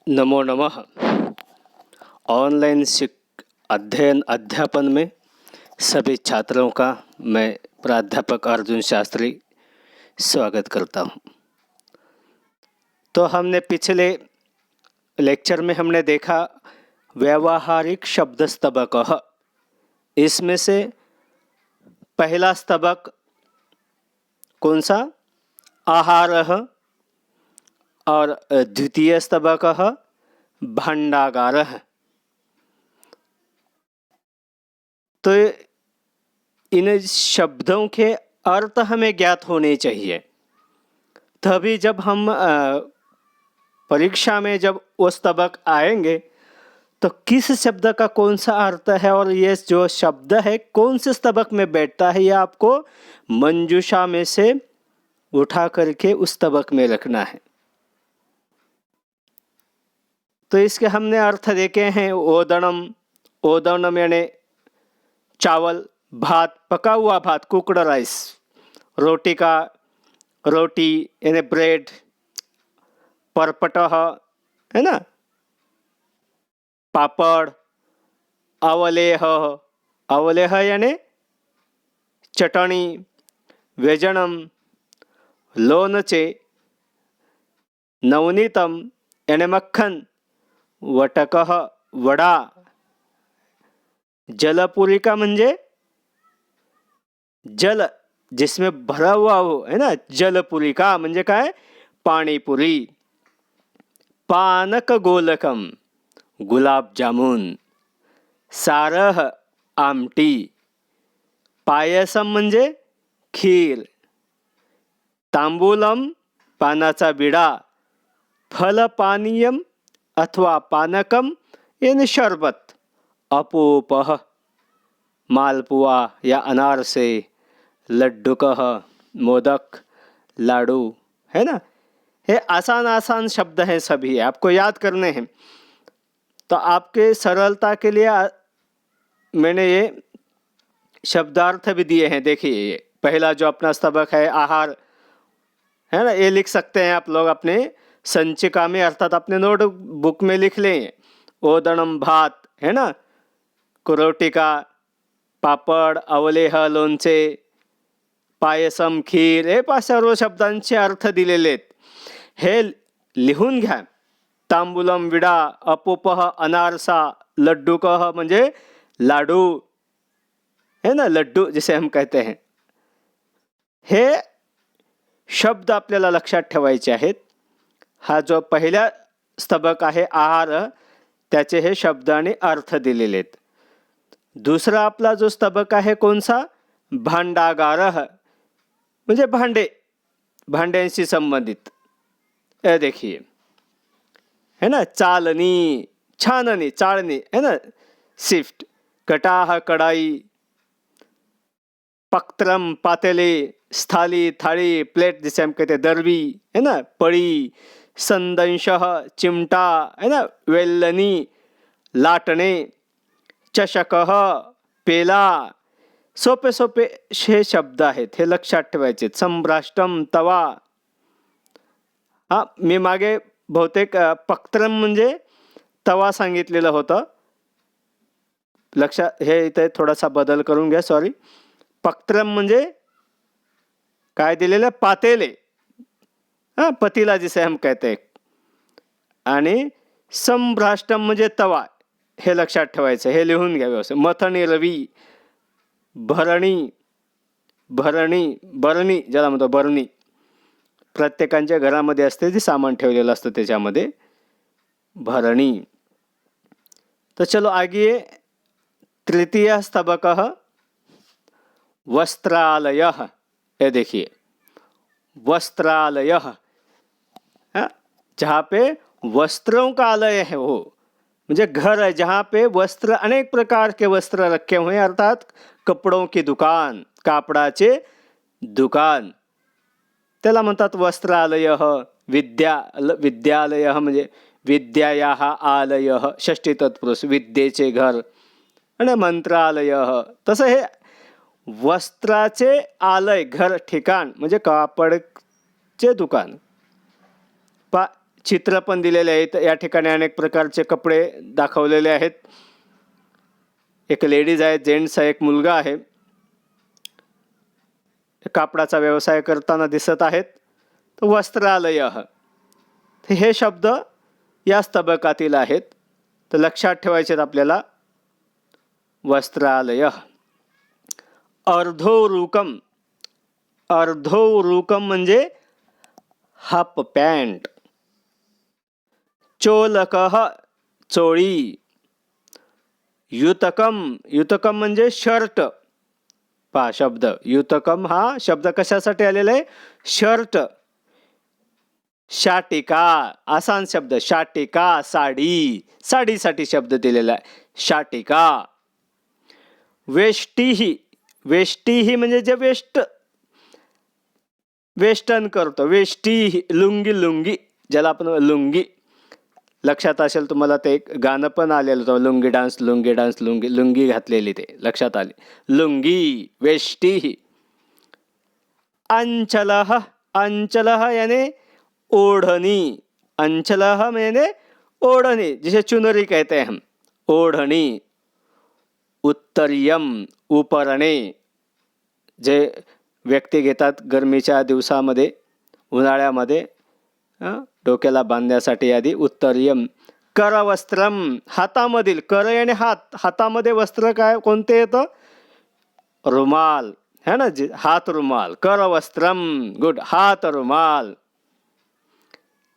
नमो नमः। ऑनलाइन अध्ययन अध्यापन में सभी छात्रों का मैं प्राध्यापक अर्जुन शास्त्री स्वागत करता हूँ। तो हमने पिछले लेक्चर में हमने देखा व्यावहारिक शब्द स्तबकः। इसमें से पहला स्तबक कौन सा? आहारः। और द्वितीय स्तबकः भाण्डागारः। तो इन शब्दों के अर्थ हमें ज्ञात होने चाहिए, तभी जब हम परीक्षा में जब वो स्तबक आएंगे तो किस शब्द का कौन सा अर्थ है और ये जो शब्द है कौन से स्तबक में बैठता है, यह आपको मंजूषा में से उठा करके उस स्तबक में रखना है। तो इसके हमने अर्थ देखे हैं। ओदनम, ओदनम यानी चावल, भात, पका हुआ भात, कुकड़ राइस, रोटी का रोटी यानी ब्रेड, परपटः है ना, पापड़, अवलेह, अवलेह यानी चटनी, व्यजनम, लोणचे, नवनीतम यानी मक्खन, वटकः वडा, जलपुरिका म्हणजे जल जिसमें भरा हुआ हो, है ना, जलपुरिका म्हणजे काय? पाणीपुरी, पानक गोलकम, गुलाब जामुन, सारह आमटी, पायसम म्हणजे खीर, तांबूलम पानाचा विडा, फलपानीयम अथवा पानकम यानी शरबत, अपूपः मालपुआ या अनारसे, लड्डुकः मोदक, लाडू, है ना। ये आसान आसान शब्द हैं, सभी आपको याद करने हैं। तो आपके सरलता के लिए मैंने ये शब्दार्थ भी दिए हैं। देखिए, ये पहला जो अपना स्तबक है आहार, है ना, ये लिख सकते हैं आप लोग अपने संचिका में, अर्थात अपने नोटबुक में लिख लें। ओदनम भात, है ना, रोटी का, पापड, अवलेह, लोणचे, पायसम, खीर, हे सर्व शब्दांचे अर्थ दिलेले आहेत। हे लिहून घ्या। तांबूलम विडा, अपूपः अनारसा, लड्डुकः म्हणजे लाडू, है ना, लड्डू जिसे हम कहते हैं। हे शब्द आपल्याला लक्षात ठेवायचे आहेत। हा जो पहिला स्तबक आहे आहार, त्याचे हे शब्द आणि अर्थ दिलेले आहेत। दूसरा आपला जो स्तबक आहे कोणसा? भांडागारः म्हणजे भांडे, भांड्यांशी संबंधित। ये देखिए, है ना, चालनी, छाननी, चाळणी, है ना, सिफ्ट, कटाह कढ़ाई, पक्त्रम पातेले, स्थाली थाली, प्लेट जिसे हम कहते हैं दरवी, है ना, पड़ी, संदंशः चिमटा, है ना, वेल्लनी, लाटणे, चषकः पेला। सोपे सोपे हे शब्द आहेत, हे लक्षात ठेवायचे। सम्राष्टम तवा, हा मी मागे बहुतेक पक्त्रम म्हणजे तवा सांगितलेलं होतं, लक्षात, हे इथे थोडासा बदल करून घ्या, सॉरी। पक्त्रम म्हणजे काय दिलेलं? पातेले, हा, पतीला जिसे हम कहते हैं। आणि सम्राष्टम म्हणजे तवा, हे लक्षात ठेवायचं, हे लिहून घ्या व्यवस्थित। मथणी, रवी, भरणी, भरणी, बरणी ज्याला म्हणतो, बरणी प्रत्येकांच्या घरामध्ये असते, जे सामान ठेवलेलं असतं त्याच्यामध्ये, भरणी। तो चलो आगे, तृतीय स्तबकः वस्त्रालयः। ये देखिए, वस्त्रालयः, जहाँ पे वस्त्रों का आलय है, वो मुझे घर है जहाँ पे वस्त्र, अनेक प्रकार के वस्त्र रखे हुए हैं, अर्थात कपड़ों की दुकान, कापडाचे दुकान, त्याला म्हणतात वस्त्रालयः। विद्यालयः म्हणजे विद्यायाः आलयः, षष्ठी तत्पुरुष, विद्येचे घर, आणि मंत्रालयः। तसं हे वस्त्राचे आलय, घर, ठिकाण म्हणजे कापडचे दुकान। चित्र पण दिलेले आहेत. या ठिकाणी अनेक प्रकारचे कपडे दाखवलेले आहेत. एक लेडीज आहे, जेंट्स आहे, एक मुलगा आहे. कापडाचा व्यवसाय करताना दिसत आहेत. तर वस्त्रालय, हे शब्द या स्तबकातील आहेत. तर लक्षात ठेवायचे आहेत आपल्याला. वस्त्रालय. अर्धोरुकम, अर्धोरुकम म्हणजे हाफ पॅन्ट. चोलकः, चोळी. युतकम, युतकम म्हणजे शर्ट. पहा शब्द युतकम, हा शब्द कशासाठी आलेला आहे? शर्ट. शाटिका, आसान शब्द. शाटिका साडी, साडीसाठी शब्द दिलेला आहे. शाटिका. वेष्टीही, वेष्टीही म्हणजे जे वेस्टर्न करतो. वेष्टी, लुंगी, लुंगी ज्याला आपण लुंगी. लक्षात असेल तुम्हाला ते एक गाणं पण आलेलं होतं, लुंगी डान्स, लुंगी डान्स, लुंगी, लुंगी घातलेली, ते लक्षात आले. लुंगी, वेष्टी. अंचलः, अंचलः याने ओढ़नी. अंचलः याने ओढ़नी, जिसे चुनरी कहते हैं हम, ओढ़नी. उत्तरीयम, उपरणे, जे व्यक्ती घेतात गरमीच्या दिवसामध्ये, उन्हाळ्यामध्ये डोक्याला बांधण्यासाठी आधी. उत्तरीयम. करवस्त्रम, हातामधील. कर याने हात, हातामध्ये वस्त्र काय कोणते येतं? रुमाल, है ना, हात रुमाल. करवस्त्रम, गुड, हात रुमाल.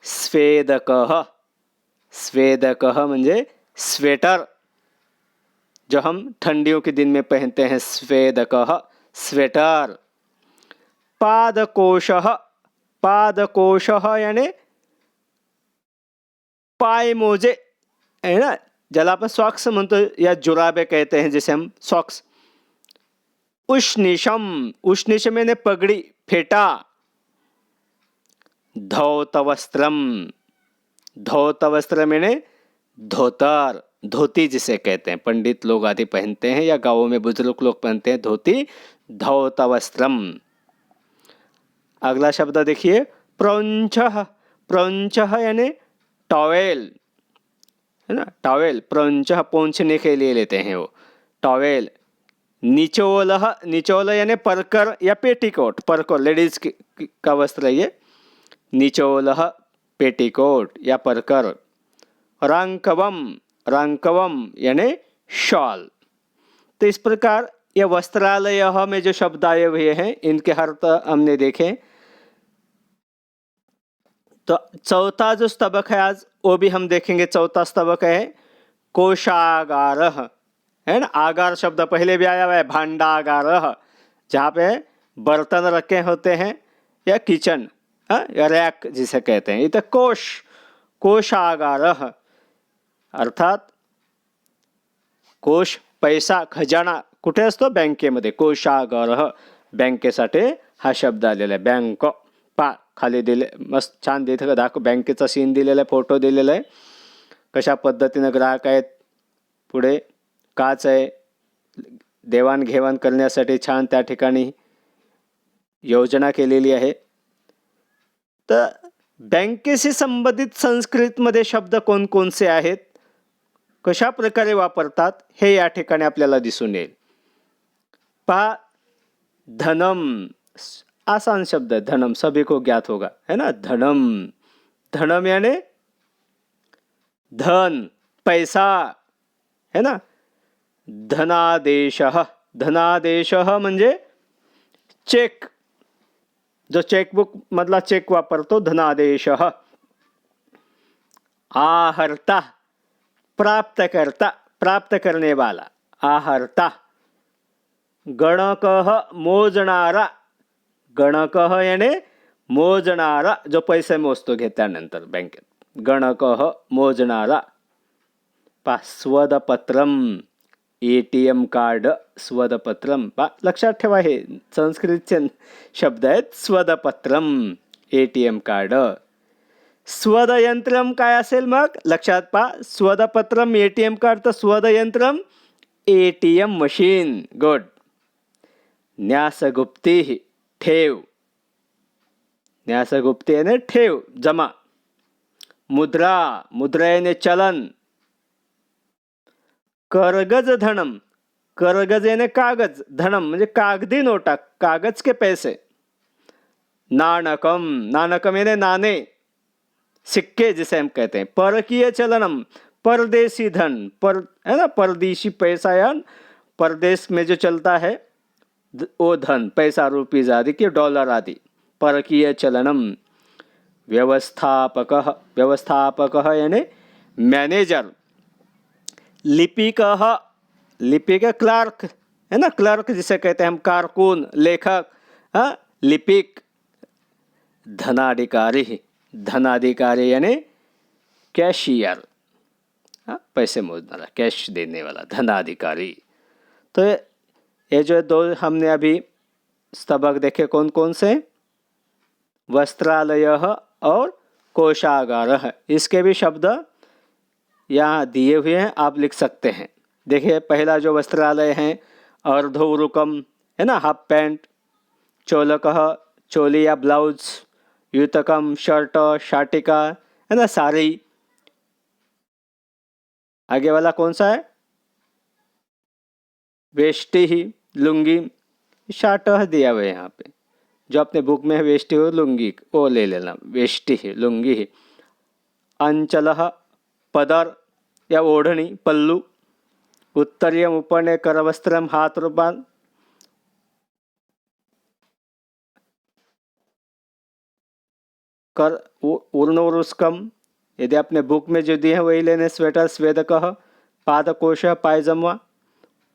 स्वेदकः, स्वेदकः म्हणजे स्वेटर, जो हम ठंडियों के दिन में पहनते हैं. स्वेदकः, स्वेटर. पादकोशः, पादकोशः यानी पाय मोजे, है ना, ज्याला आपण सॉक्स म्हणतो या जुराबे कहते हैं, जैसे हम सॉक्स. उष्णिशम, उष्णिशम यानी पगड़ी, फेटा. धौतवस्त्रम, धौतवस्त्रम यानी धोतर, धोती जिसे कहते हैं. पंडित लोग आदि पहनते हैं या गांवों में बुजुर्ग लोग पहनते हैं धोती. धौतवस्त्रम. अगला शब्द देखिए, प्रौंचः. प्रौंचः यानी टॉवेल, है ना, टॉवेल. प्रौंचः पोंछने के लिए लेते हैं वो, टॉवेल. निचोलः, निचोल यानी परकर या पेटीकोट. परकोट लेडीज का वस्त्र है ये. निचोलः, पेटीकोट या परकर. रांकवम, रांकवम यानी शॉल. तो इस प्रकार ये वस्त्रालय में जो शब्द आए हुए हैं, इनके अर्थ हमने देखे. तो चौथा जो स्तबक है आज, वो भी हम देखेंगे. चौथा स्तबक है कोशागार, है ना. आगार शब्द पहले भी आया हुआ है, भांडागार, जहाँ पे बर्तन रखे होते हैं, या किचन, या रैक जिसे कहते हैं. इथे कोश, कोशागार अर्थात कोश, पैसा, खजाना कुठे असतो? बँकेमध्ये. कोशागार, बँकेसाठी हा शब्द आलेला आहे. बँक. पा खाली दिले, मस्त छान तिथे बँकेचा सीन दिलेला आहे, फोटो दिलेला आहे, कशा पद्धतीने ग्राहक आहेत, पुढे काच आहे, देवाणघेवाण करण्यासाठी छान त्या ठिकाणी योजना केलेली आहे. तर बँकेशी संबंधित संस्कृतमध्ये शब्द कोणकोणचे आहेत, कशा प्रकारे वापरतात, हे या ठिकाणी आपल्याला दिसून येईल. पहा, धनम, आसान शब्द है. धनम सभी को ज्ञात होगा, है ना. धनम, धनम यानी धन, पैसा, है ना. धनादेशः, धनादेशः म्हणजे चेक, जो चेकबुक मधला चेक वापरतो, धनादेशः. आहर्ता, प्राप्त करता, प्राप्त करने वाला, आहर्ता. गणकः, मोजणारा. गणकः यानी मोजणारा, जो पैसे मोजतो घेतल्यानंतर बँकेत. गणकः, मोजणारा. पा स्वदपत्रम, ATM कार्ड, स्वदपत्रम. पा लक्षात ठेवा, हे संस्कृतचे शब्द आहेत. स्वदपत्रम, ATM कार्ड. स्वदयंत्रम काय असेल मग? लक्षात पा, स्वदपत्रम ATM कार्ड, तर स्वदयंत्रम ATM मशीन. गुड. न्यासगुप्ती, ठेव. न्यासगुप्ती यानी ठेव, जमा. मुद्रा, मुद्रा यानी चलन. करगज धनम, करगज यानी कागज, धनम म्हणजे कागदी नोटा, कागज के पैसे. नाणकम, नाणकम यानी नाणे, सिक्के जिसे हम कहते हैं. परकीय चलनम, परदेशी धन, पर है ना, परदेशी पैसा या परदेश में जो चलता है वो धन, पैसा, रुपीज आदि के, डॉलर आदि. परकीय चलनम. व्यवस्थापक, व्यवस्थापक यानी मैनेजर. लिपिक, लिपिक क्लर्क है ना, क्लर्क जिसे कहते हैं हम, कारकुन, लेखक. हाँ, लिपिक. धनाधिकारी, धनाधिकारी यानी कैशियर, पैसे मोजने वाला, कैश देने वाला, धनाधिकारी. तो ये जो दो हमने अभी स्तबक देखे कौन कौन से, वस्त्रालय और कोशागार. इसके भी शब्द यहाँ दिए हुए हैं, आप लिख सकते हैं. देखिए पहला जो वस्त्रालय है, अर्धोरुकम है ना, हाफ पैंट. चोलकः, चोली या ब्लाउज. युतकम, शर्ट, शाटिका है ना, साड़ी. आगे वाला कौन सा है, वेष्टि ही, लुंगी. शार्ट दिया हुआ है यहाँ पे, जो अपने बुक में है वेष्टि हो लुंगी वो ले लेना, वेष्टि ही, लुंगी ही. अंचलः, पदर या ओढ़नी, पल्लू. उत्तरीयम, उपने, करवस्त्रम, हाथ रुमाल. कर उर्णोरुस्कम, यदि अपने बुक में जो दिए हैं वही लेने. स्वेटर, स्वेदकः. पादकोश, पायजमा.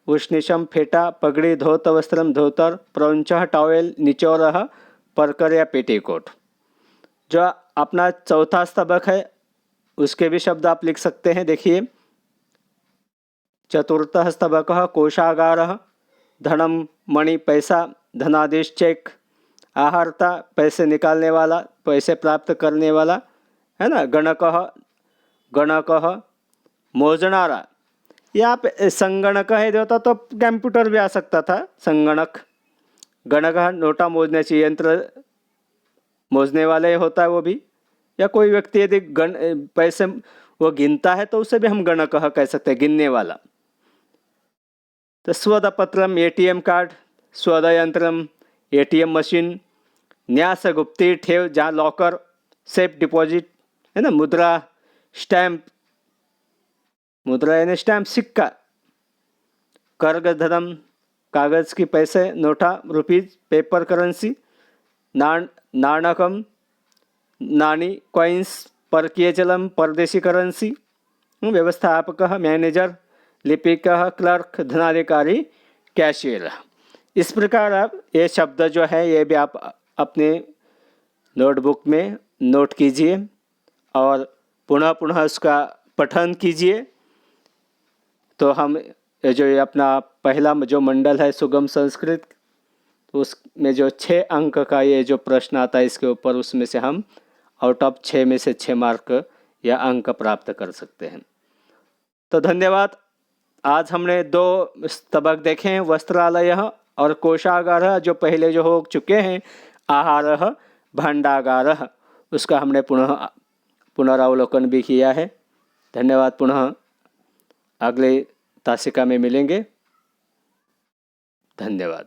उष्णिशम, फेटा, पगड़ी. धोत वस्त्रम, धोतर. प्रौंचः, टॉवेल. निचोरः, परकर या पेटीकोट. जो अपना चौथा स्तबक है उसके भी शब्द आप लिख सकते हैं. देखिए चतुर्थः स्तबकः, कोशागारः. धनम, मणि, पैसा. धनादेश, चेक. आहारता, पैसे निकालने वाला, पैसे प्राप्त करने वाला है ना. गणकः, गणकः, मोजनारा. यहाँ पे संगणक है देता तो कंप्यूटर भी आ सकता था, संगणक. गणक, नोटा मोजने से यंत्र मोजने वाले होता है वो भी. या कोई व्यक्ति यदि पैसे वो गिनता है तो उसे भी हम गणक कह सकते हैं, गिनने वाला. तो स्वदपत्रम, एटीएम कार्ड. स्वद यंत्रम, एटीएम मशीन. न्यास गुप्ती, ठेव, जहाँ लॉकर, सेफ डिपॉजिट है ना. मुद्रा, स्टैम्प, मुद्रा यानी स्टैम्प, सिक्का. करगज धनम, कागज की पैसे, नोटा, रुपीज, पेपर करेंसी. नाणकम, नानी, कॉइन्स. परकीय चलम, परदेशी करेंसी. व्यवस्थापक, मैनेजर. लिपिक, क्लर्क. धनाधिकारी, कैशियर. इस प्रकार आप ये शब्द जो है ये भी आप अपने नोटबुक में नोट कीजिए और पुनः पुनः उसका पठन कीजिए. तो हम जो ये अपना पहला जो मंडल है सुगम संस्कृत, उसमें जो 6 अंक का ये जो प्रश्न आता है इसके ऊपर, उसमें से हम आउट ऑफ 6 में से 6 मार्क या अंक प्राप्त कर सकते हैं. तो धन्यवाद. आज हमने 2 स्तबक देखे हैं, वस्त्रालय और कोशागार, जो पहले जो हो चुके हैं. आहार, भांडागार, उसका हमने पुनरावलोकन भी किया है. धन्यवाद. पुनः अगले तासिका में मिलेंगे. धन्यवाद.